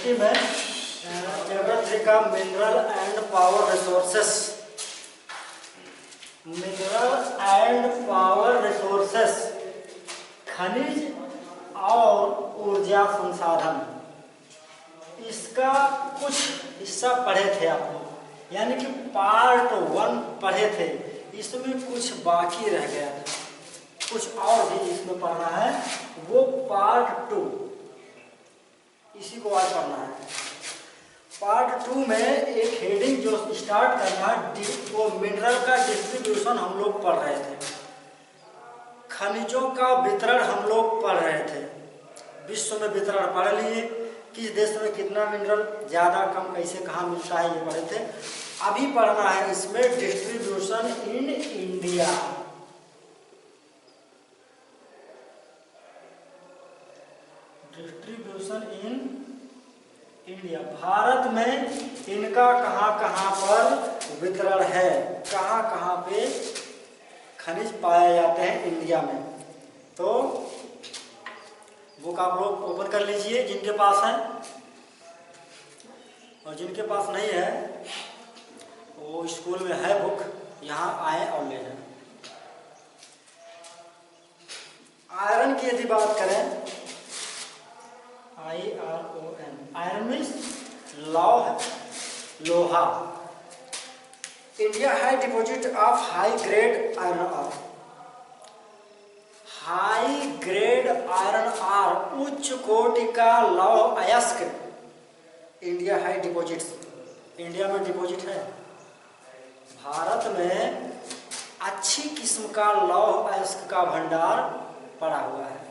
History में chapter 3 का mineral and power resources, mineral and power resources, खनिज और ऊर्जा संसाधन, इसका कुछ हिस्सा पढ़े थे आप लोग, यानी कि पार्ट 1 पढ़े थे। इसमें कुछ बाकी रह गया था, कुछ और भी इसमें पढ़ना है, वो पार्ट 2, इसी को आज पढ़ना है। पार्ट 2 में एक हेडिंग जो स्टार्ट करना है, वो मिनरल का डिस्ट्रीब्यूशन हम लोग पढ़ रहे थे, खनिजों का वितरण हम लोग पढ़ रहे थे, विश्व में वितरण पढ़ लिए, किस देश में कितना मिनरल ज़्यादा कम कैसे कहाँ मिलता है, ये पढ़े थे। अभी पढ़ना है इसमें distribution in India, distribution in India, Bharat में इनका कहाँ कहाँ पर वितरण है, कहाँ कहाँ पे खनिज पाए जाते हैं इंडिया में। तो बुक आप लोग ओपन कर लीजिए जिनके पास है, और जिनके पास नहीं है वो स्कूल में है बुक, यहाँ आए और ले जाए। आयरन की यदि बात करें, IRON, आयरन मीन्स लौह, लोहा। इंडिया है deposit of high grade iron ore, high grade iron ore, उच्च कोटि का लौह अयस्क इंडिया है डिपॉजिट्स, इंडिया में डिपॉजिट है। भारत में अच्छी किस्म का लौह अयस्क का भंडार पड़ा हुआ है।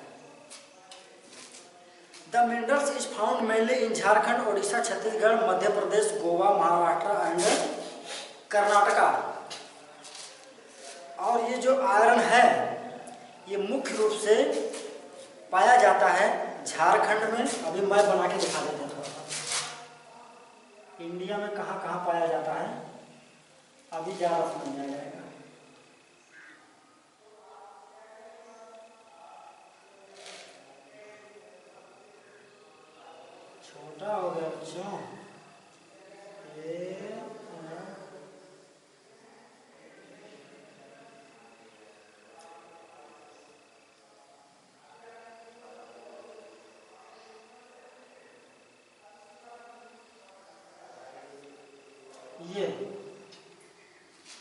The minerals is found mainly in Jharkhand, Odisha, Chhattisgarh, Madhya Pradesh, Goa, Maharashtra and Karnataka. और ये जो आयरन है ये मुख्य रूप से पाया जाता है झारखंड में। अभी मैं बना के दिखा देता हूँ थोड़ा सा, इंडिया में कहाँ कहाँ पाया जाता है, अभी ज़्यादा समझ में आ जाएगा। छोटा हो गया बच्चों,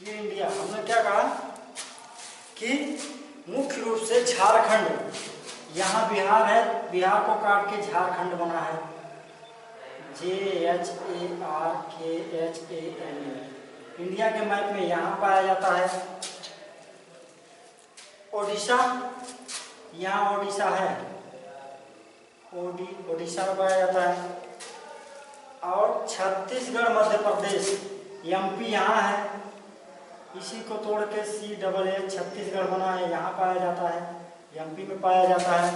ये इंडिया, हमने क्या कहा कि मुख्य रूप से झारखंड, यहाँ बिहार है, बिहार को काट के झारखंड बना है, ZHARKHAN। इंडिया के मैप में यहाँ पाया जाता है। ओडिशा, यहाँ ओडिशा है, ओडिशा में पाया जाता है। और छत्तीसगढ़, मध्य प्रदेश, MP यहाँ है, इसी को तोड़ के CAA छत्तीसगढ़ बना है, यहाँ पाया जाता है, MP में पाया जाता है।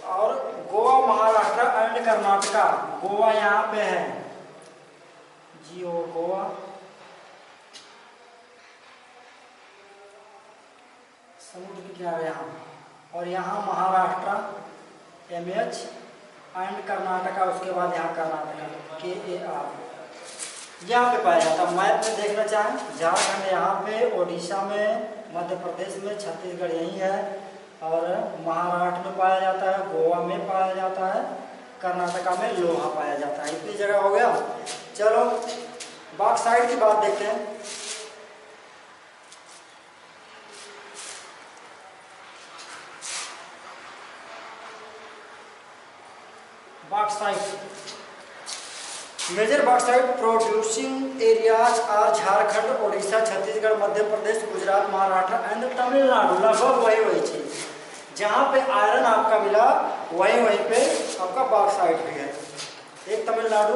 और गोवा, महाराष्ट्र एंड कर्नाटका, गोवा यहाँ पे है, गोवा, समुद्र के किनारे यहाँ, और यहाँ महाराष्ट्र MH एंड कर्नाटका, उसके बाद यहाँ कर्नाटका KAR, यहाँ पे पाया जाता है। मैप में देखना चाहें, झारखंड यहाँ पे, ओडिशा में, मध्य प्रदेश में, छत्तीसगढ़ यहीं है, और महाराष्ट्र में पाया जाता है, गोवा में पाया जाता है, कर्नाटका में लोहा पाया जाता है। इतनी जगह हो गया। चलो बॉक्साइट की बात देखते हैं। Bauxite, major bauxite producing areas are Jharkhand, Odisha, Chhattisgarh, Madhya Pradesh, Gujarat, Maharashtra and Tamil Nadu. लगभग वही चीज, जहाँ पे आयरन आपका मिला वहीं पे आपका बॉक्साइट भी है। एक तमिलनाडु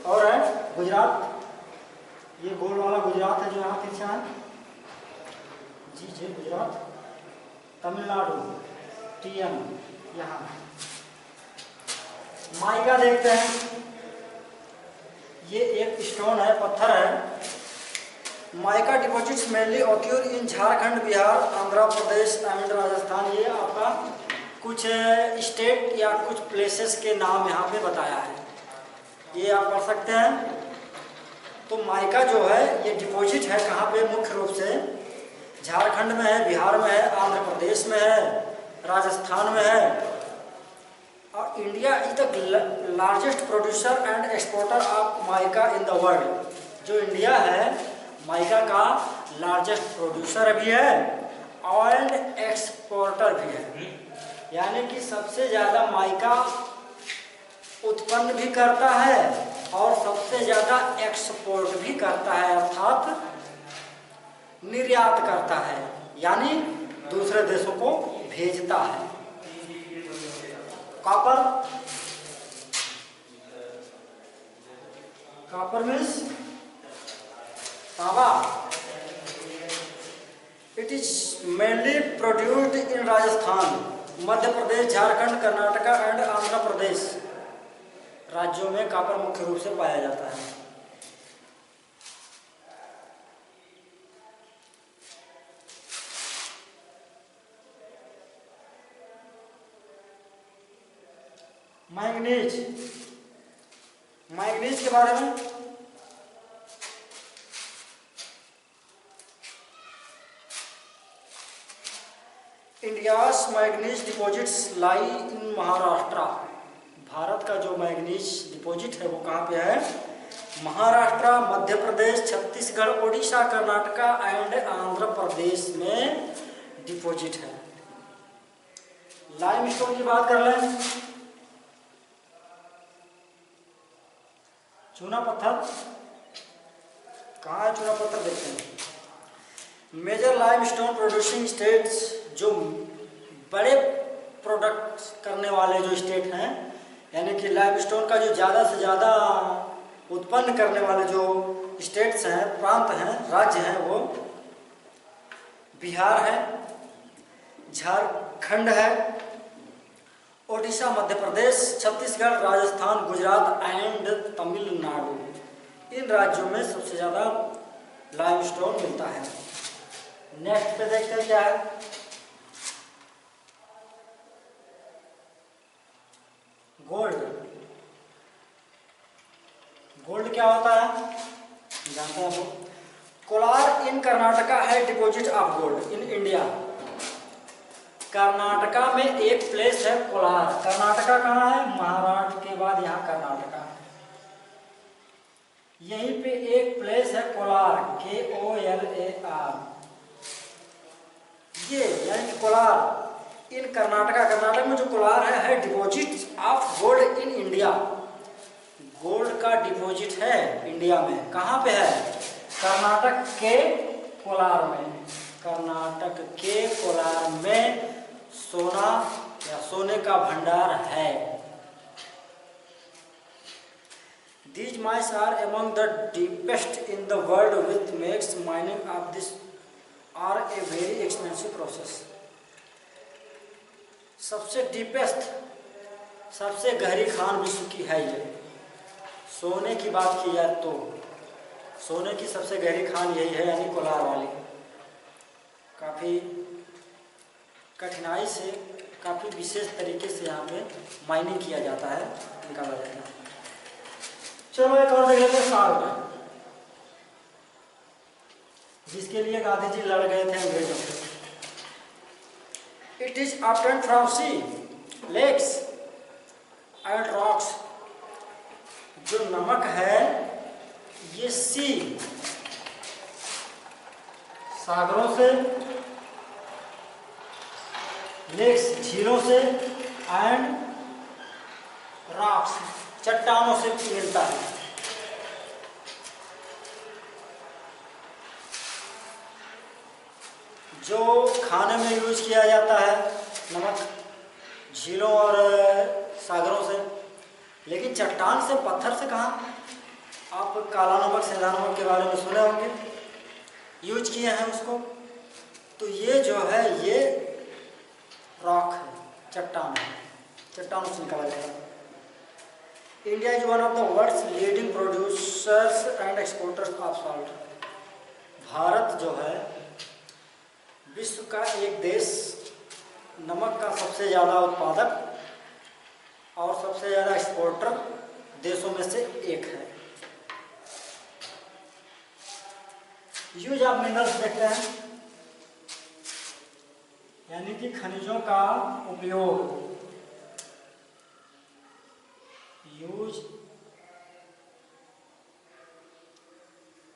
और है गुजरात, ये गोल वाला गुजरात है जो यहाँ पीछे है, जी गुजरात, तमिलनाडु, TM यहाँ। माइका देखते हैं, ये एक स्टोन है, पत्थर है। Mica deposits mainly occur in Jharkhand, Bihar, Andhra Pradesh and Rajasthan. ये आपका कुछ स्टेट या कुछ प्लेसेस के नाम यहाँ पे बताया है, ये आप पढ़ सकते हैं। तो माइका जो है ये डिपॉजिट है कहाँ पे, मुख्य रूप से झारखंड में है, बिहार में है, आंध्र प्रदेश में है, राजस्थान में है। और India is the largest producer and exporter of mica in the world. जो इंडिया है माइका का लार्जेस्ट प्रोड्यूसर भी है और एक्सपोर्टर भी है, यानी कि सबसे ज़्यादा माइका उत्पन्न भी करता है और सबसे ज़्यादा एक्सपोर्ट भी करता है, अर्थात निर्यात करता है, यानी दूसरे देशों को भेजता है। कॉपर, कॉपर मीन्स तांबा। It is mainly produced in Rajasthan, Madhya Pradesh, Jharkhand, Karnataka and Andhra Pradesh राज्यों में कॉपर मुख्य रूप से पाया जाता है। मैंगनीज, मैंगनीज के बारे में इंडियाज मैंगनीज डिपॉजिट्स लाई इन महाराष्ट्र। भारत का जो मैंगनीज डिपॉजिट है वो कहाँ पे है, महाराष्ट्र, मध्य प्रदेश, छत्तीसगढ़, उड़ीसा, कर्नाटका एंड आंध्र प्रदेश में डिपॉजिट है। लाइमस्टोन की बात कर लें, चूना पत्थर कहाँ है, चूना पत्थर देखते हैं। मेजर लाइमस्टोन प्रोड्यूसिंग स्टेट्स, जो बड़े प्रोडक्ट करने वाले जो स्टेट हैं, यानी कि लाइमस्टोन का जो ज़्यादा से ज़्यादा उत्पन्न करने वाले जो स्टेट्स हैं, प्रांत हैं, राज्य हैं, वो बिहार है, झारखंड है, ओडिशा, मध्य प्रदेश, छत्तीसगढ़, राजस्थान, गुजरात एंड तमिलनाडु। इन राज्यों में सबसे ज़्यादा लाइमस्टोन मिलता है। नेक्स्ट पे देखते हैं क्या है, गोल्ड। गोल्ड क्या होता है जानते हैं आप लोग। कोलार इन कर्नाटका है deposit of gold in India. Karnataka में एक प्लेस है कोलार। कर्नाटका कहाँ है, महाराष्ट्र के बाद यहाँ कर्नाटका, यहीं पे एक प्लेस है कोलार, KOLAR, ये यानी कोलार इन कर्नाटका। कर्नाटक में जो कोलार है deposit of gold in India. Gold का डिपॉजिट है इंडिया में, कहाँ पे है, कर्नाटक के कोलार में। कर्नाटक के कोलार में सोना या सोने का भंडार है। These mines are among the deepest in the world, which makes mining of this are a very expensive process. सबसे डीपेस्ट, सबसे गहरी खान विश्व की है ये। सोने की बात की जाए तो सोने की सबसे गहरी खान यही है, यानी कोलार वाली। काफ़ी कठिनाई से, काफ़ी विशेष तरीके से यहाँ पे माइनिंग किया जाता है, निकाला जाता है। चलो एक और देख लेते हैं, साल्ट, जिसके लिए गांधी जी लड़ गए थे अंग्रेजों से। It is obtained from sea, lakes and rocks. जो नमक है ये सी, सागरों से, लेक्स झीलों से, एंड रॉक्स चट्टानों से मिलता है। जो खाने में यूज किया जाता है नमक झीलों और सागरों से, लेकिन चट्टान से, पत्थर से कहाँ। आप काला नमक, सेंधा नमक के बारे में सुने होंगे, यूज किए हैं उसको। तो ये जो है ये रॉक है, चट्टान है, चट्टानों से निकाला जाता है। India is one of the world's leading producers and exporters of salt. Bharat जो है विश्व का एक देश नमक का सबसे ज़्यादा उत्पादक और सबसे ज़्यादा एक्सपोर्टर देशों में से एक है। यूज ऑफ मिनरल्स देखते हैं, यानी कि खनिजों का उपयोग। यूज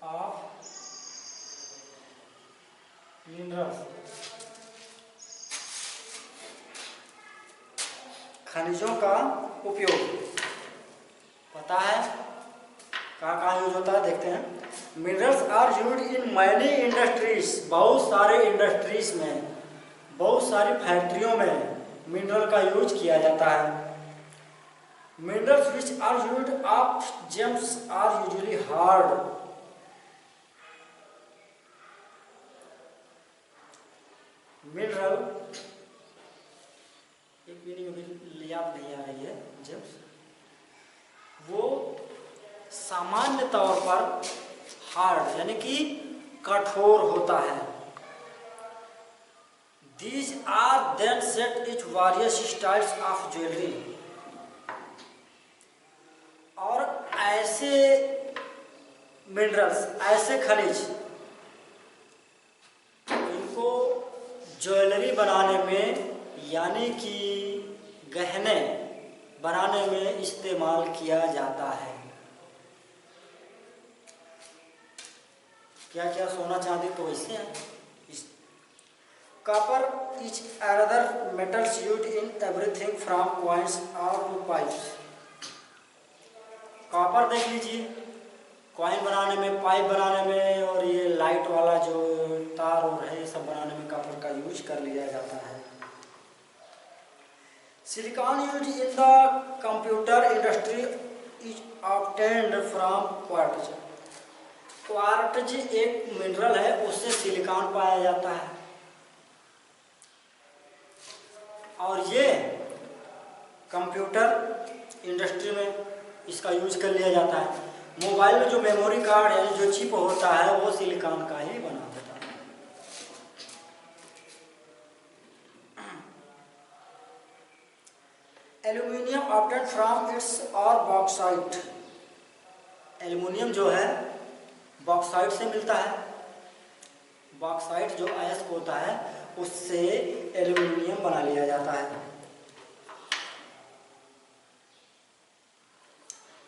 ऑफ मिनरल्स, खनिजों का उपयोग पता है कहाँ यूज होता है, देखते हैं। Minerals are use in many industries, बहुत सारे इंडस्ट्रीज में, बहुत सारी फैक्ट्रियों में मिनरल का यूज किया जाता है। Minerals which are use of gems are usually hard. Mineral एक मीनिंग अभी याद नहीं आ रही है, जेम्स, वो सामान्य तौर पर हार्ड यानी कि कठोर होता है। These are then set in various styles of jewelry। और ऐसे मिनरल्स, ऐसे खनिज, इनको ज्वेलरी बनाने में यानी कि गहने बनाने में इस्तेमाल किया जाता है। क्या क्या, सोना चांदी तो वैसे है। Copper is another metals used in everything from coins और टू पाइप्स। कॉपर देख लीजिए, कॉइन बनाने में, पाइप बनाने में, और ये लाइट वाला जो तार और है, ये सब बनाने में कॉपर का यूज कर लिया जाता है। Silicon use in the computer industry is obtained from quartz. Quartz एक मिनरल है, उससे सिलिकॉन पाया जाता है, और ये कंप्यूटर इंडस्ट्री में इसका यूज कर लिया जाता है। मोबाइल में जो मेमोरी कार्ड यानी जो चिप होता है वो सिलिकॉन का ही बना होता है। एल्यूमिनियम ऑब्टेन्ड फ्रॉम इट्स और बॉक्साइट। एल्यूमिनियम जो है बॉक्साइट से मिलता है। बॉक्साइट जो अयस्क होता है उससे एल्यूमिनियम बना लिया जाता है।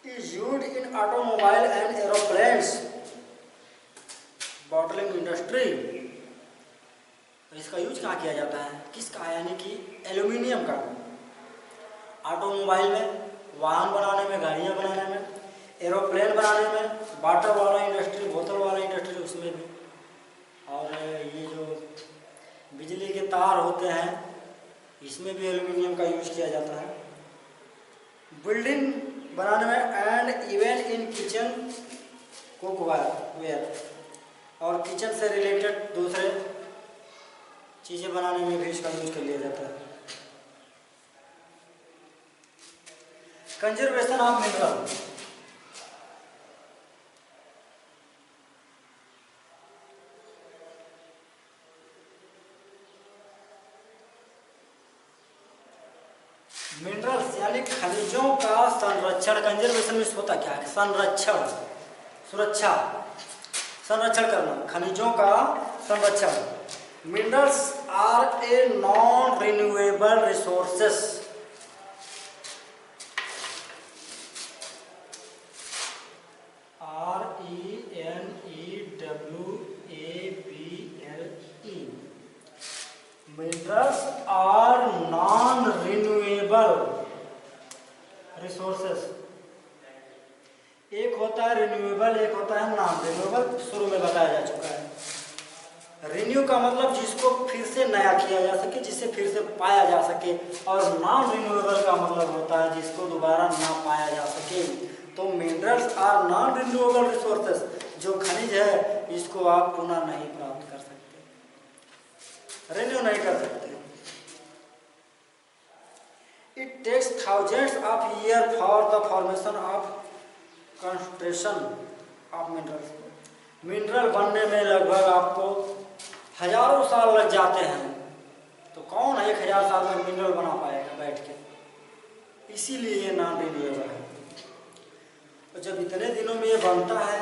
Is used in automobile and aeroplanes, bottling industry. इसका यूज कहाँ किया जाता है, किसका, यानी कि एल्यूमिनियम का। ऑटोमोबाइल में, वाहन बनाने में, गाड़ियाँ बनाने में, एरोप्लेन बनाने में, वाटर वाला इंडस्ट्री, बोतल वाला इंडस्ट्री उसमें भी, और ये जो बिजली के तार होते हैं इसमें भी एल्यूमिनियम का यूज किया जाता है। बिल्डिंग बनाने में and even in kitchen cookware, और किचन से रिलेटेड दूसरे चीज़ें बनाने में भी इसका यूज कर लिया जाता है। Conservation of mineral. मिनरल्स यानी खनिजों का संरक्षण। कंजर्वेशन में होता क्या है, संरक्षण, सुरक्षा, संरक्षण करना, खनिजों का संरक्षण। Minerals are a non renewable resources. Minerals are non-renewable resources। एक होता है रिन्यूएबल, एक होता है नॉन रिन्यूएबल, शुरू में बताया जा चुका है। रिन्यू का मतलब जिसको फिर से नया किया जा सके, जिसे फिर से पाया जा सके, और नॉन रिन्यूएबल का मतलब होता है जिसको दोबारा ना पाया जा सके। तो minerals are non renewable resources, जो खनिज है इसको आप पुनः नहीं प्राप्त कर सकते, रिन्यू नहीं कर सकते। It takes thousands of year for the formation of concentration of minerals. Mineral बनने में लगभग आपको हजारों साल लग जाते हैं। तो कौन 1000 साल में मिनरल बना पाएगा बैठ के, इसीलिए ये नॉन रिन्यूएबल है। और जब इतने दिनों में ये बनता है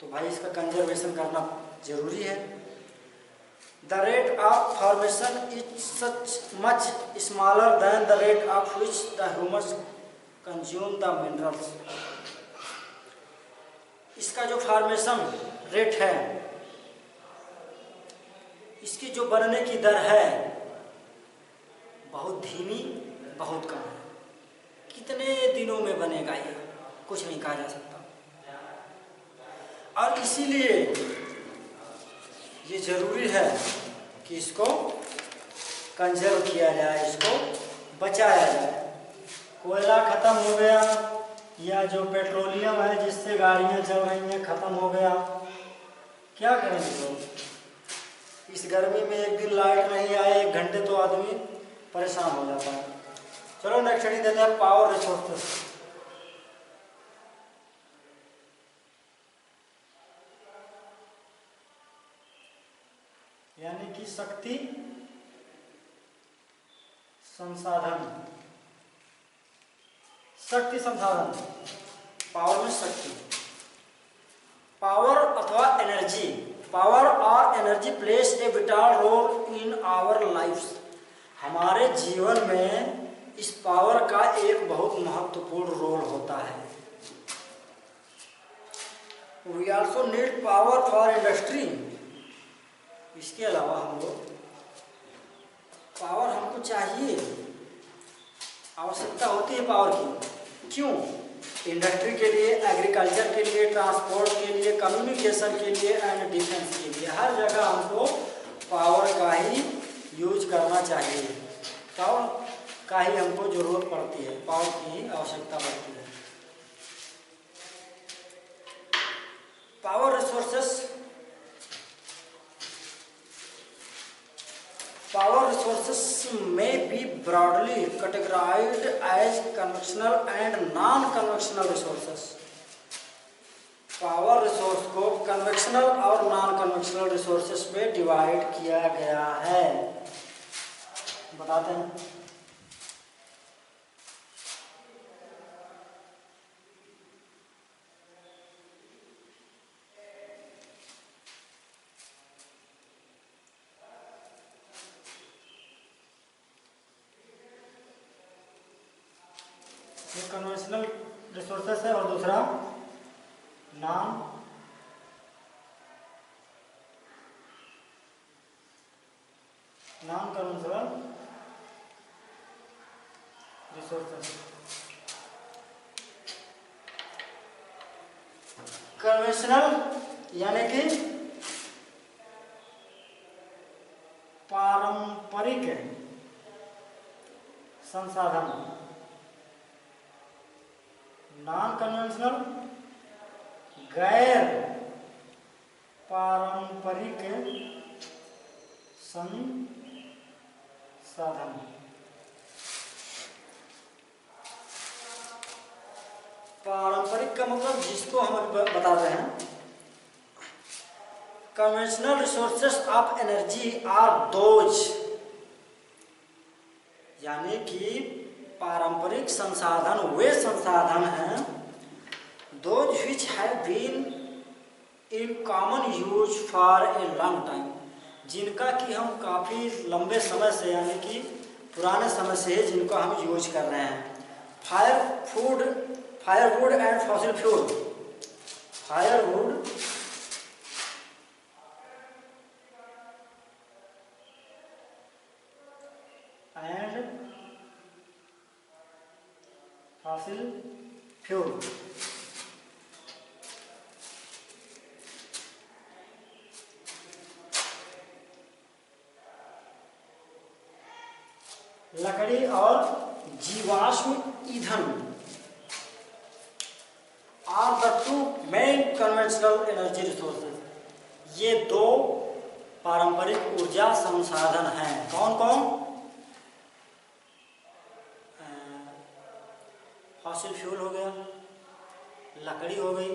तो भाई इसका कंजर्वेशन करना जरूरी है। The rate of formation is such much smaller than the rate of which the humans consume the minerals. इसका जो फॉर्मेशन रेट है, इसकी जो बनने की दर है बहुत धीमी, बहुत कम है। कितने दिनों में बनेगा ये कुछ नहीं कहा जा सकता। और इसीलिए ये जरूरी है कि इसको कंजर्व किया जाए, इसको बचाया जाए। कोयला खत्म हो गया या जो पेट्रोलियम है जिससे गाड़ियां चल रही हैं खत्म हो गया, क्या करेंगे लोग? इस गर्मी में एक दिन लाइट नहीं आए 1 घंटे तो आदमी परेशान हो जाता है। चलो नेक्स्ट हेडिंग देते हैं पावर रिसोर्सेस। यानी कि शक्ति संसाधन। शक्ति संसाधन, पावर में शक्ति। पावर अथवा एनर्जी, पावर और energy place a vital role in our lifes. हमारे जीवन में इस पावर का एक बहुत महत्वपूर्ण रोल होता है। We also need power for industry. इसके अलावा हम लोग पावर हमको चाहिए, आवश्यकता होती है पावर की। क्यों? इंडस्ट्री के लिए, एग्रीकल्चर के लिए, ट्रांसपोर्ट के लिए, कम्युनिकेशन के लिए एंड डिफेंस के लिए, हर जगह हमको पावर का ही यूज करना चाहिए। पावर का ही हमको जरूरत पड़ती है, पावर की ही आवश्यकता पड़ती है। Power resources, power resources may be broadly categorized as conventional and non-conventional resources। Power resource को कन्वेंशनल और नॉन कन्वेंशनल रिसोर्सेस में डिवाइड किया गया है। बताते हैं। एक कन्वेंशनल रिसोर्सेस है और दूसरा नॉन कन्वेंशनल रिसोर्सेस। कन्वेंशनल यानी कि पारंपरिक संसाधन, नॉन कन्वेंशनल गैर पारंपरिक संसाधन। पारंपरिक का मतलब जिसको हम बता रहे हैं, conventional resources of energy are those, यानी कि पारंपरिक संसाधन वे संसाधन हैं those which have been in common use for a long time, जिनका कि हम काफ़ी लंबे समय से यानी कि पुराने समय से जिनको हम यूज कर रहे हैं। Firewood and fossil fuel. Firewood and fossil fuel. लकड़ी और जीवाश्म ईंधन are the two main conventional energy resources. ये दो पारंपरिक ऊर्जा संसाधन हैं। कौन कौन? फॉसिल फ्यूल हो गया, लकड़ी हो गई,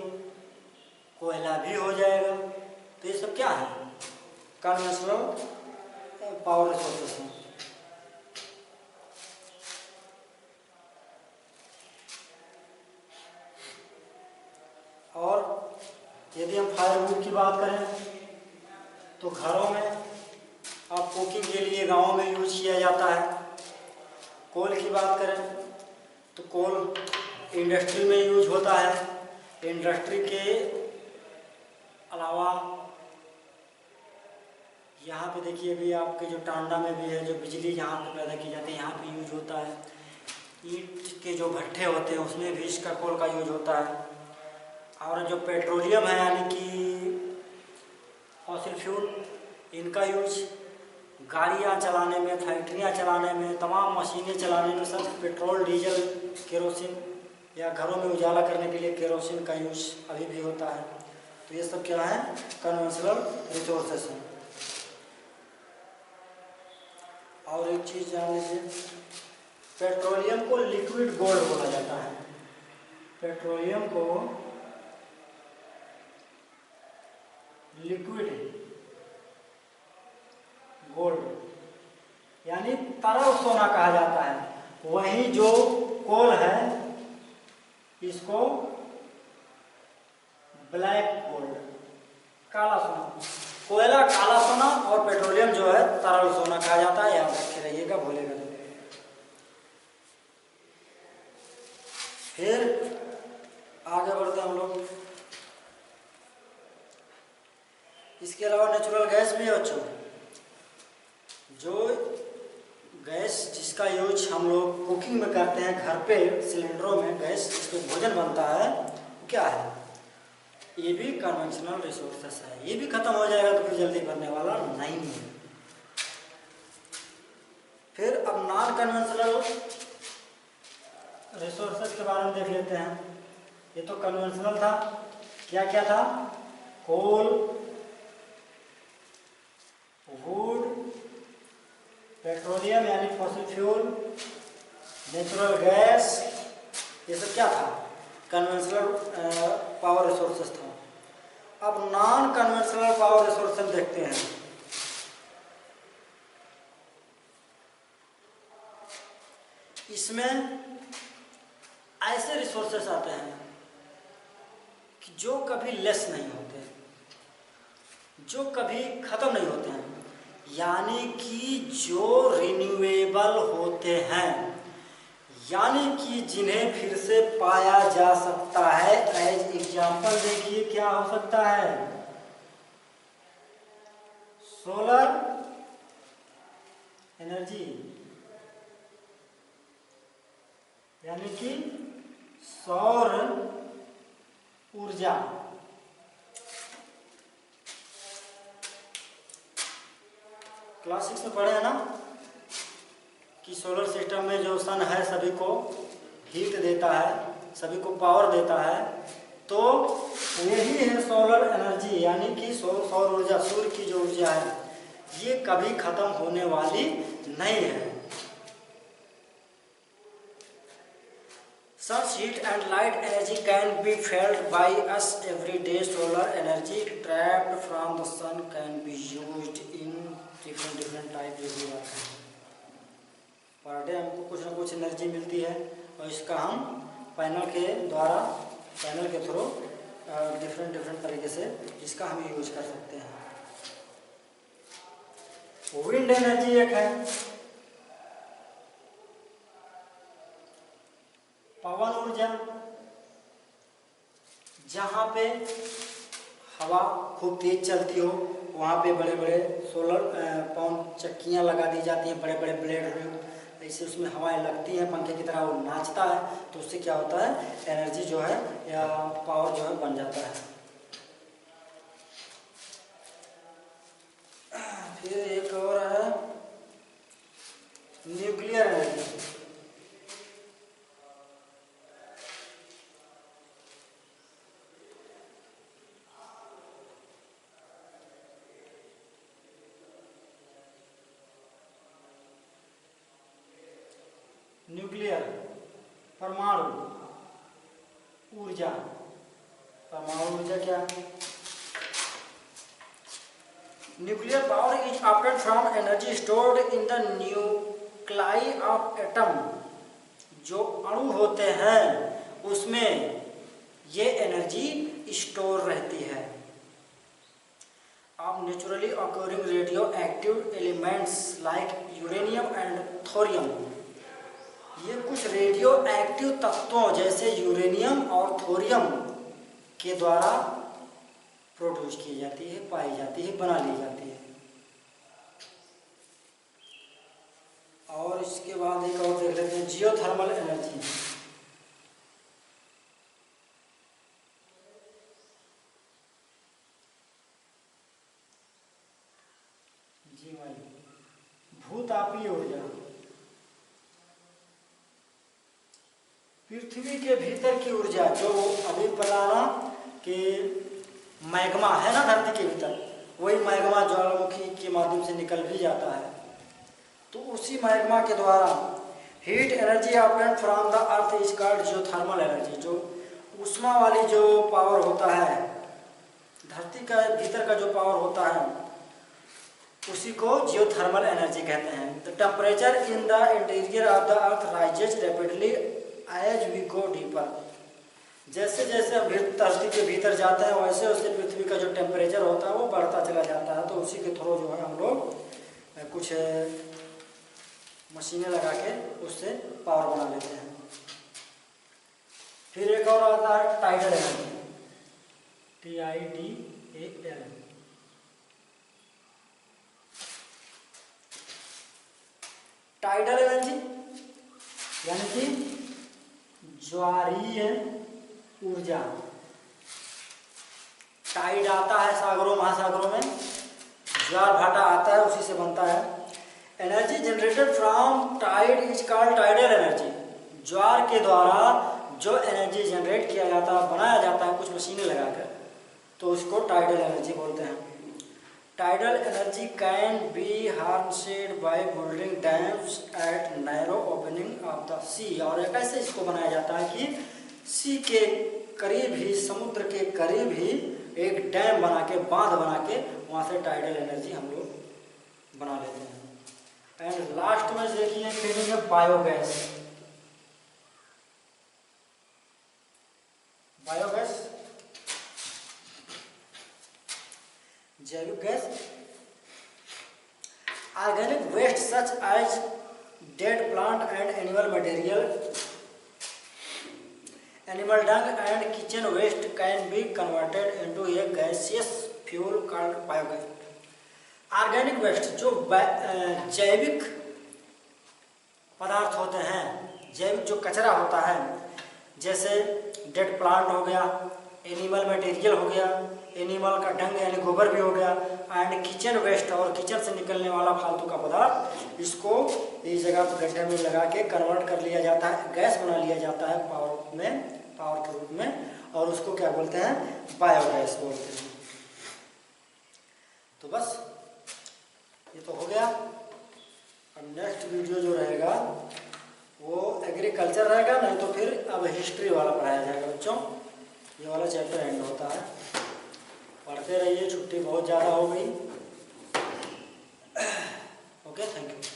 कोयला भी हो जाएगा। तो ये सब क्या है? कन्वेंशनल पावर रिसोर्सेस हैं। और यदि हम फायरवुड की बात करें तो घरों में अब कुकिंग के लिए गांवों में यूज किया जाता है। कोल की बात करें तो कोल इंडस्ट्री में यूज होता है। इंडस्ट्री के अलावा यहाँ पे देखिए भी आपके जो टांडा में भी है, जो बिजली यहाँ पे पैदा की जाती है यहाँ पे यूज होता है। ईंट के जो भट्ठे होते हैं उसमें भी इसका कोल का यूज होता है। और जो पेट्रोलियम है यानी कि फॉसिल फ्यूल, इनका यूज गाड़ियाँ चलाने में, फैक्ट्रियाँ चलाने में, तमाम मशीनें चलाने में सब पेट्रोल, डीजल, केरोसिन या घरों में उजाला करने के लिए केरोसिन का यूज अभी भी होता है। तो ये सब क्या है? कन्वेंशनल रिसोर्सेस हैं। और एक चीज़ जान लीजिए, पेट्रोलियम को लिक्विड गोल्ड बोला जाता है। पेट्रोलियम को लिक्विड गोल्ड यानी तरल सोना कहा जाता है। वही जो कोल है इसको ब्लैक गोल्ड, काला सोना, कोयला काला सोना और पेट्रोलियम जो है तरल सोना कहा जाता है। याद रखे रहिएगा, भूलेगा नहीं। फिर आगे बढ़ते हम लोग। इसके अलावा नेचुरल गैस भी है बच्चों। जो गैस जिसका यूज हम लोग कुकिंग में करते हैं घर पे, सिलेंडरों में गैस जिसपे भोजन बनता है, क्या है? ये भी कन्वेंशनल रिसोर्सेस है। ये भी खत्म हो जाएगा तो फिर जल्दी बनने वाला नहीं है। फिर अब नॉन कन्वेंशनल रिसोर्सेस के बारे में देख लेते हैं। ये तो कन्वेंशनल था, क्या क्या था? कोल, वुड, पेट्रोलियम यानी फॉसिल फ्यूल, नेचुरल गैस, ये सब क्या था? कन्वेंशनल पावर रिसोर्सेस था। अब नॉन कन्वेंशनल पावर रिसोर्सेस देखते हैं। इसमें ऐसे रिसोर्सेस आते हैं कि जो कभी लेस नहीं होते, जो कभी खत्म नहीं होते हैं, यानी कि जो रिन्यूएबल होते हैं, यानी कि जिन्हें फिर से पाया जा सकता है। एज एग्जाम्पल देखिए क्या हो सकता है? सोलर एनर्जी यानी कि सौर ऊर्जा, क्लास 6 में पढ़े हैं ना कि सोलर सिस्टम में जो सन है सभी को हीट देता है, सभी को पावर देता है। तो यही है सोलर एनर्जी यानी कि सौर ऊर्जा, सूर्य की जो ऊर्जा है ये कभी खत्म होने वाली नहीं है। Such heat and light energy can be felt by us every day. Solar energy trapped from the sun can be used in different type of work. Per day हमको कुछ ना कुछ एनर्जी मिलती है और इसका हम पैनल के द्वारा, पैनल के थ्रू डिफरेंट तरीके से इसका हम यूज कर सकते हैं। विंड एनर्जी एक है, पवन ऊर्जा, जहाँ पे हवा खूब तेज चलती हो वहाँ पे बड़े बड़े सोलर पंप चक्कियाँ लगा दी जाती हैं, बड़े बड़े ब्लेड, ऐसे उसमें हवाएं लगती हैं, पंखे की तरह वो नाचता है, तो उससे क्या होता है? एनर्जी जो है या पावर जो है बन जाता है। फिर एक और है न्यूक्लियर एनर्जी। न्यूक्लियर परमाणु ऊर्जा, परमाणु ऊर्जा क्या? Nuclear power is obtained from energy stored in the nuclei of atom. जो अणु होते हैं उसमें ये एनर्जी स्टोर रहती है। Of naturally occurring radio active elements like uranium and thorium. ये कुछ रेडियो एक्टिव तत्वों जैसे यूरेनियम और थोरियम के द्वारा प्रोड्यूस की जाती है, पाई जाती है, बना ली जाती है। और इसके बाद एक और देख लेते हैं, जियोथर्मल एनर्जी। भूतापीय ऊर्जा। पृथ्वी के भीतर की ऊर्जा, जो अभी बताना कि मैग्मा है ना धरती के भीतर, वही मैग्मा ज्वालामुखी के माध्यम से निकल भी जाता है। तो उसी मैग्मा के द्वारा heat energy obtained from the earth is called geothermal energy. जो ऊष्मा वाली जो पावर होता है, धरती का भीतर का जो पावर होता है, उसी को जियोथर्मल एनर्जी कहते हैं। The temperature in the interior of the earth rises rapidly as we go deeper. जैसे जैसे हम धरती के भीतर जाते हैं वैसे वैसे पृथ्वी का जो टेम्परेचर होता है वो बढ़ता चला जाता है। तो उसी के थ्रू जो है हम लोग कुछ मशीनें लगा के उससे पावर बना लेते हैं। फिर एक और आता है tidal energy, TIDAL। Tidal energy यानी कि ज्वारीय ऊर्जा। टाइड आता है सागरों महासागरों में, ज्वार भाटा आता है, उसी से बनता है। Energy generated from tide is called tidal energy. ज्वार के द्वारा जो एनर्जी जनरेट किया जाता है, बनाया जाता है कुछ मशीनें लगाकर, तो उसको टाइडल एनर्जी बोलते हैं। Tidal energy can be harnessed by building dams at narrow opening of the sea. और कैसे इसको बनाया जाता है कि सी के करीब ही, समुद्र के करीब ही एक डैम बना के, बांध बना के, वहाँ से टाइडल एनर्जी हम लोग बना लेते हैं। एंड लास्ट में देखिए मीनिंग है बायोगैस। बायोगैस जैविक gas. Organic waste such as dead plant and animal material, animal dung and kitchen waste can be converted into a gaseous fuel called biogas. Organic waste जो जैविक पदार्थ होते हैं, जैविक जो कचरा होता है, जैसे डेड प्लांट हो गया, एनिमल मटेरियल हो गया, एनिमल का डंग यानी गोबर भी हो गया, एंड किचन वेस्ट और किचन से निकलने वाला फालतू का पदार्थ, इसको इस जगह पर गड्ढे में लगा के कन्वर्ट कर लिया जाता है, गैस बना लिया जाता है पावर के रूप में, और उसको क्या बोलते हैं, बायोगैस बोलते हैं। तो बस ये तो हो गया। अब नेक्स्ट वीडियो जो रहेगा वो एग्रीकल्चर रहेगा, नहीं तो फिर अब हिस्ट्री वाला पढ़ाया जाएगा बच्चों। ये वाला चैप्टर एंड होता है, पढ़ते रहिए, छुट्टी बहुत ज़्यादा हो गई। Okay, thank you.